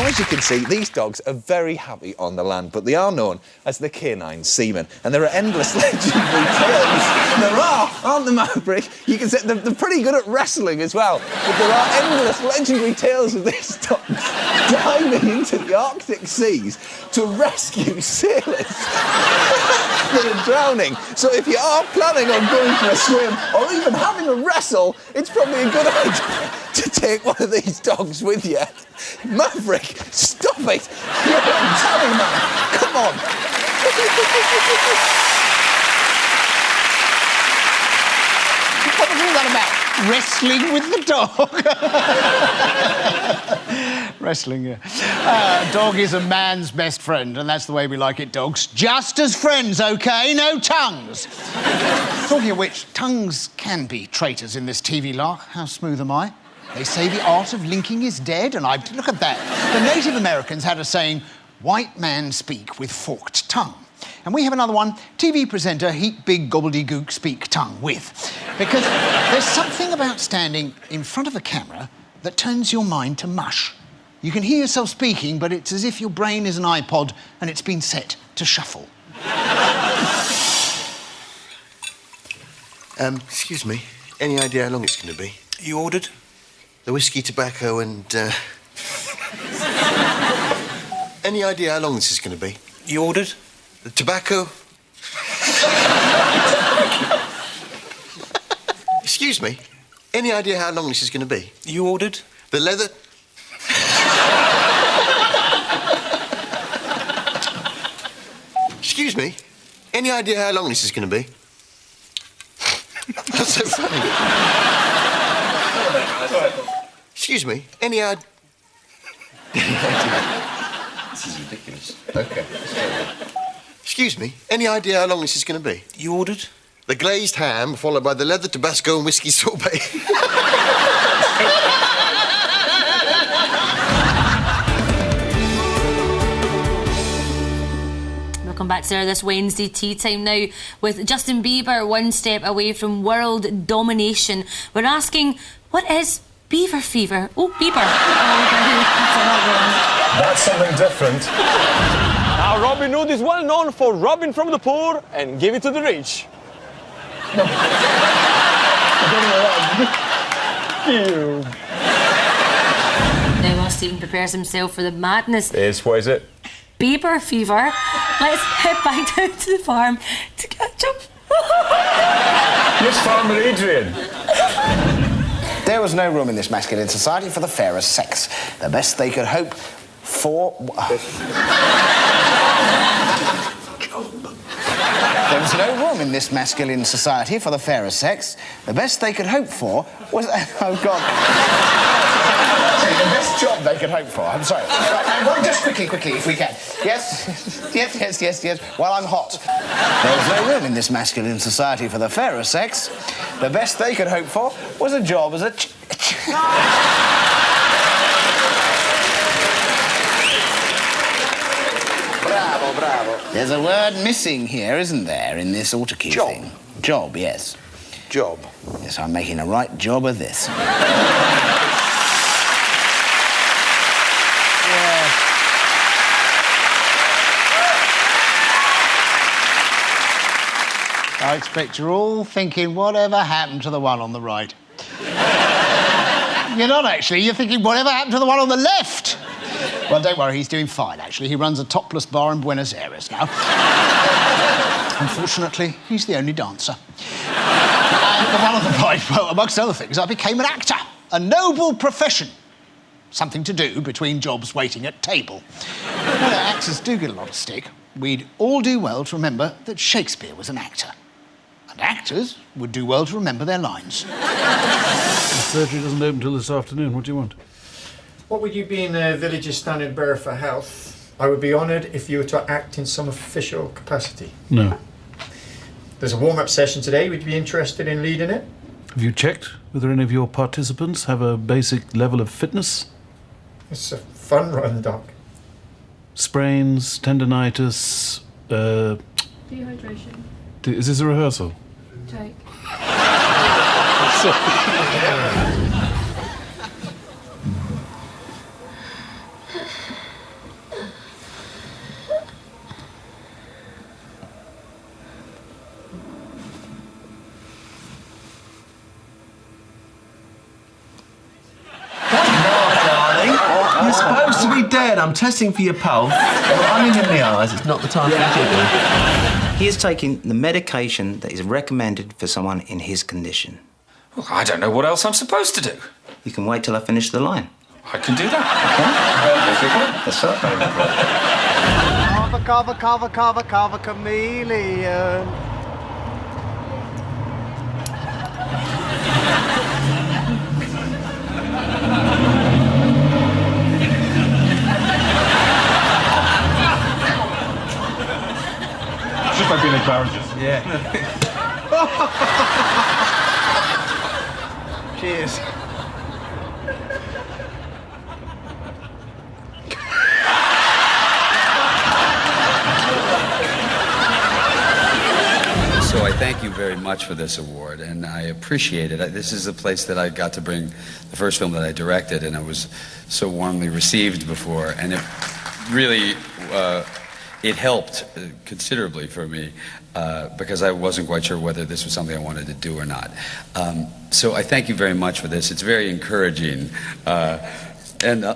Now, as you can see, these dogs are very happy on the land, but they are known as the canine seamen, and there are endless legendary tales. There are, aren't there, Maverick? You can say they're pretty good at wrestling as well, but there are endless legendary tales of these dogs diving into the Arctic seas to rescue sailors that are drowning. So if you are planning on going for a swim or even having a wrestle, it's probably a good idea to take one of these dogs with you. Maverick, stop it! You're on telly, man. Come on. What was all that about? Wrestling with the dog? Wrestling, yeah. Dog is a man's best friend, and that's the way we like it, dogs. Just as friends, OK? No tongues. Talking of which, tongues can be traitors in this TV lark. How smooth am I? They say the art of linking is dead, and look at that. The Native Americans had a saying, white man speak with forked tongue. And we have another one, TV presenter heap big gobbledygook speak tongue with. Because there's something about standing in front of a camera that turns your mind to mush. You can hear yourself speaking, but it's as if your brain is an iPod and it's been set to shuffle. Excuse me, any idea how long it's going to be? You ordered? The whiskey, tobacco and, Any idea how long this is going to be? You ordered? The tobacco? Excuse me, any idea how long this is going to be? You ordered? The leather? Excuse me, any idea how long this is going to be? That's so funny. Excuse me, any idea... This is ridiculous. OK. Excuse me, any idea how long this is going to be? You ordered? The glazed ham, followed by the leather, Tabasco and whiskey sorbet. Welcome back, Sarah, this Wednesday tea time now with Justin Bieber one step away from world domination. We're asking, what is beaver fever? Oh, Bieber. That's something different. Now, Robin Hood is well known for robbing from the poor and give it to the rich. No. Now, while Stephen prepares himself for the madness, What is it? Bieber fever. Let's head back down to the farm to catch up. Yes, Farmer Adrian. There was no room in this masculine society for the fairer sex. The best they could hope for... There was no room in this masculine society for the fairer sex. The best they could hope for was... Oh, God. Sorry, the best job they could hope for. I'm sorry. Right, just quickly, if we can. Yes. While I'm hot. There was no room in this masculine society for the fairer sex. The best they could hope for was a job as a... Bravo. There's a word missing here, isn't there, in this autocue thing? Job, yes. Job. Yes, I'm making a right job of this. I expect you're all thinking, whatever happened to the one on the right? You're not, actually. You're thinking, whatever happened to the one on the left? Well, don't worry, he's doing fine, actually. He runs a topless bar in Buenos Aires now. Unfortunately, he's the only dancer. And the one on the right, well, amongst other things, I became an actor. A noble profession. Something to do between jobs waiting at table. Well, actors do get a lot of stick. We'd all do well to remember that Shakespeare was an actor. And actors would do well to remember their lines. The surgery doesn't open till this afternoon. What do you want? What would you be in the village's standard bearer for health? I would be honoured if you were to act in some official capacity. No. There's a warm-up session today. Would you be interested in leading it? Have you checked whether any of your participants have a basic level of fitness? It's a fun run, Doc. Sprains, tendinitis, Dehydration. Is this a rehearsal? Take. again, I'm testing for your pulse. I'm in the eyes. It's not the time for jiggling. He is taking the medication that is recommended for someone in his condition. Well, I don't know what else I'm supposed to do. You can wait till I finish the line. I can do that. That's right. Carver, chameleon. Just like being embarrassed. Yeah. Cheers. So I thank you very much for this award, and I appreciate it. This is the place that I got to bring the first film that I directed, and it was so warmly received before, and it really, it helped considerably for me because I wasn't quite sure whether this was something I wanted to do or not. So I thank you very much for this. It's very encouraging, and.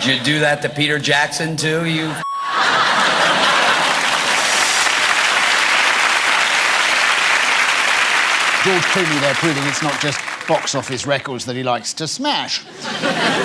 Did you do that to Peter Jackson, too, you? George Clooney there proving it's not just box office records that he likes to smash.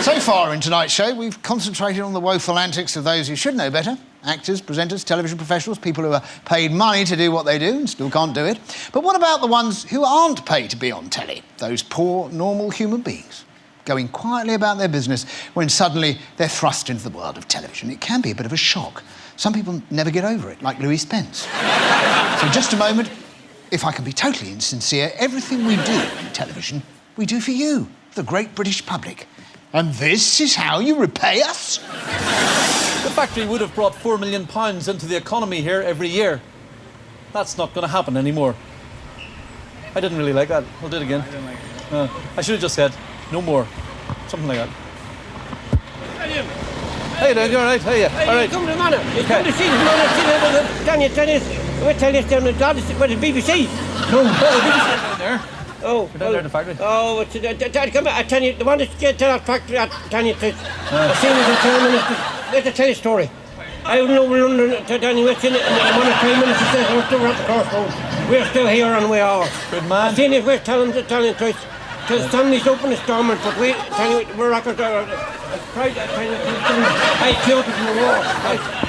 So far in tonight's show, we've concentrated on the woeful antics of those who should know better. Actors, presenters, television professionals, people who are paid money to do what they do and still can't do it. But what about the ones who aren't paid to be on telly? Those poor, normal human beings going quietly about their business when suddenly they're thrust into the world of television. It can be a bit of a shock. Some people never get over it, like Louis Spence. So just a moment, if I can be totally insincere, everything we do in television, we do for you, the great British public. And this is how you repay us? The factory would have brought £4 million into the economy here every year. That's not going to happen anymore. I didn't really like that. I'll do it again. I should have just said, no more. Something like that. Hey, Dan, you all right? Hey, yeah. All right. Come to the manor. You come to see the manor. Tanya, we're telling us down the God, where the BBC. No, the BBC down there. Oh, we're down there in the factory. Oh, it's Dad, come back. I tell you, the one that's get to that factory, Tanya, I've seen it in 10 minutes. Let's tell you a story. I was over London to Danny West in it, and one of 10 minutes he says, we're still at the crossroads. We're still here and we are. Good man. I've seen it, we're telling twice. Because Stanley's open the storming, but we tell you, we're records I killed it in the war.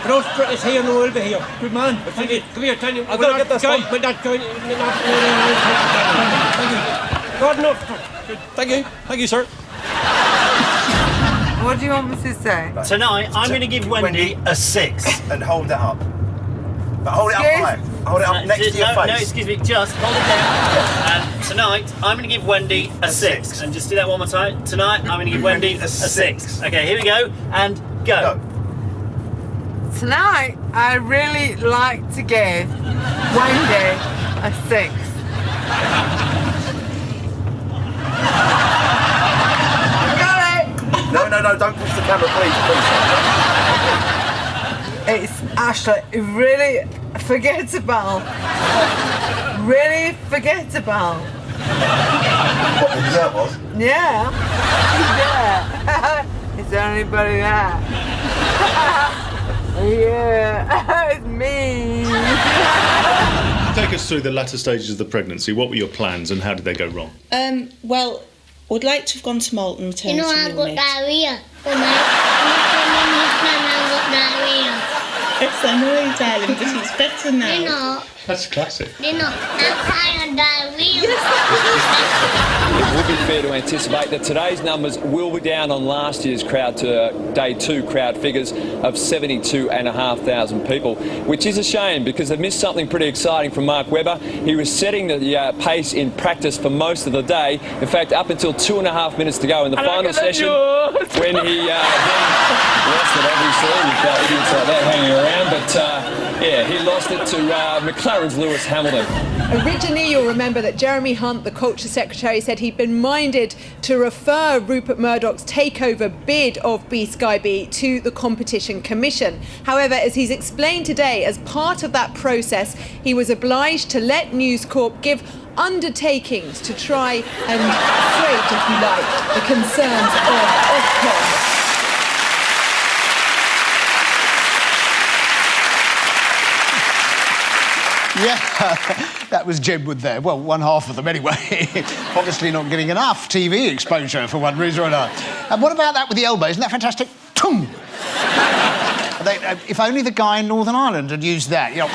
But us British here and we'll be here. Good man. Come here, tell you. I've got to get this one. But that's going. Thank you. God knows. Thank you. Thank you, sir. What do you want me to say? Tonight, I'm going to give Wendy a 6. And hold it up. But hold it up high. Hold it up next to your face. No, excuse me, just hold it down. Tonight, I'm going to give Wendy a 6. And just do that one more time. Tonight, I'm going to give Wendy a 6. Okay, here we go, and go. Tonight, I really like to give Wendy a 6. Got it! No, don't push the camera, please. It's actually really forgettable. Really forgettable. What the dessert was? Yeah. Yeah. Is there anybody there? Yeah. It's me. Take us through the latter stages of the pregnancy. What were your plans and how did they go wrong? Well, I'd like to have gone to Malton maternity unit. You know, I've got diarrhea. I've got diarrhea. Yes, I know, darling, but it's better now. You know. That's classic. You know, I'm tired of diarrhea. It would be fair to anticipate that today's numbers will be down on last year's crowd to day 2 crowd figures of 72,500 people, which is a shame because they've missed something pretty exciting from Mark Webber. He was setting the pace in practice for most of the day. In fact, up until 2.5 minutes to go in the final session, when he then lost it, obviously, with idiots like that hanging around. But yeah, he lost it to McLaren's Lewis Hamilton. Originally, you'll remember that Jeremy Hunt, the culture secretary, said he'd been minded to refer Rupert Murdoch's takeover bid of B Sky B to the Competition Commission. However, as he's explained today, as part of that process, he was obliged to let News Corp give undertakings to try and assuage, if you like, the concerns of Ofcom. Yeah, that was Jedward there. Well, one half of them anyway. Obviously not getting enough TV exposure for one reason or another. And what about that with the elbow? Isn't that fantastic? Tum! If only the guy in Northern Ireland had used that. You know.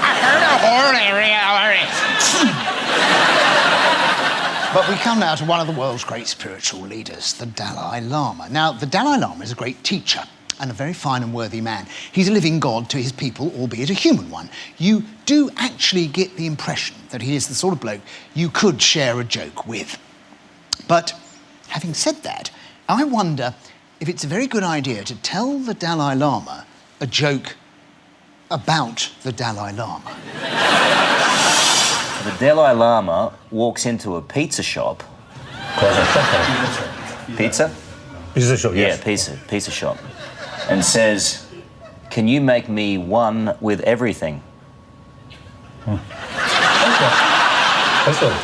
But we come now to one of the world's great spiritual leaders, the Dalai Lama. Now, the Dalai Lama is a great teacher and a very fine and worthy man. He's a living God to his people, albeit a human one. You do actually get the impression that he is the sort of bloke you could share a joke with. But having said that, I wonder if it's a very good idea to tell the Dalai Lama a joke about the Dalai Lama. The Dalai Lama walks into a pizza shop. Pizza? Pizza shop, yes. Yeah, pizza shop. And says, "Can you make me one with everything?" That's all.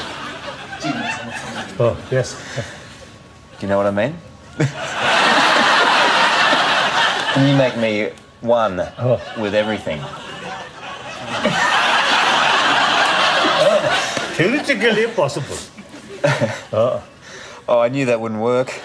Oh, yes. Do you know what I mean? Can you make me one with everything? Theoretically possible. Oh, I knew that wouldn't work.